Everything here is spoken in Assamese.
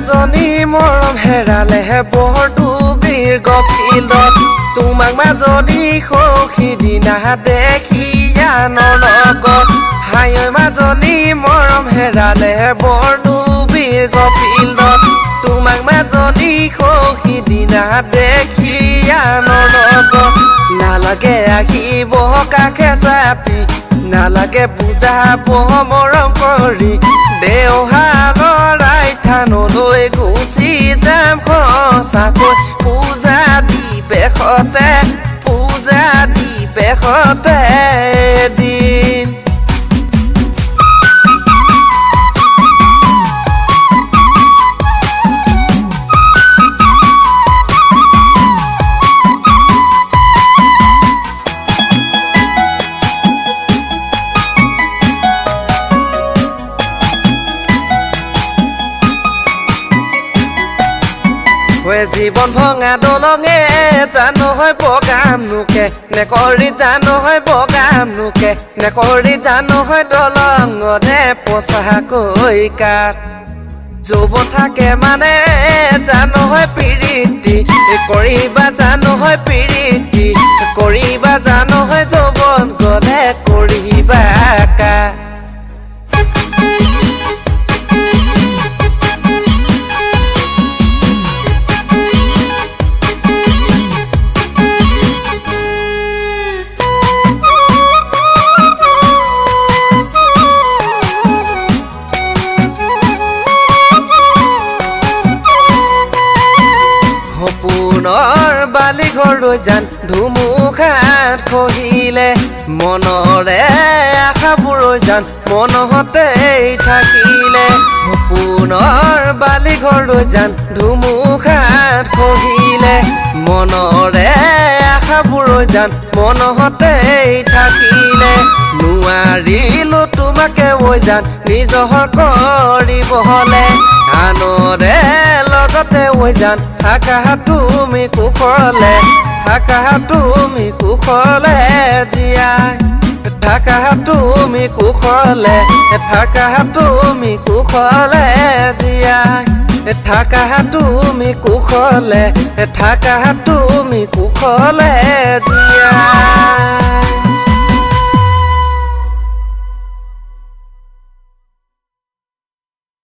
মাজনী মৰম হেৰালেহে বৰ ডুবিৰ গফিলত তোমাক মাজনী সখী দিনা দেখি আনৰ লগত হাই মাজনী মৰম হেৰালেহে বৰ ডুবিৰ গফিলত তোমাক মাজনী সখী দিনা দেখি আনৰ লগত নালাগে আহিব কাষে চাপি নালাগে বুজাব মৰম কৰি দেওহালৰ আইথানলৈ গুচি যাম সঁচাকৈ পূজা দিবেশতে এদিন জীবন ভঙা দলঙে জানো হয় বগাম নোকে নেকৰি জানো হয় বগাম নোকে নেকৰি জানো হয় দলঙতে পচাকৈ কাঠ যৌৱন থাকে মানে জানো হয় পিৰিতি কৰিবা জানো হয় পিৰিতি কৰিবা জানো হয় যৌৱন গলে কৰিবা কাঠ পুনৰ বালি ঘৰলৈ যান ধুমুহাত খহিলে মনৰে আশাবোৰ যান মনহতেই থাকিলে পুনৰ বালি ঘৰলৈ যান ধুমুহাত খহিলে মনৰে আশাবোৰ যান মনহতেই থাকিলে নোৱাৰিলো তোমাকে ঐ যান নিজৰ কৰিব হলে আনৰে লগতে ঐ যান থাকা তুমি কুশলে থাকা তুমি কুশলে জীয়াই থাকা তুমি কুশলে থাকা তুমি কুশলে জীয়াই থাকা তুমি কুশলে থাকা তুমি কুশলে জীয়াই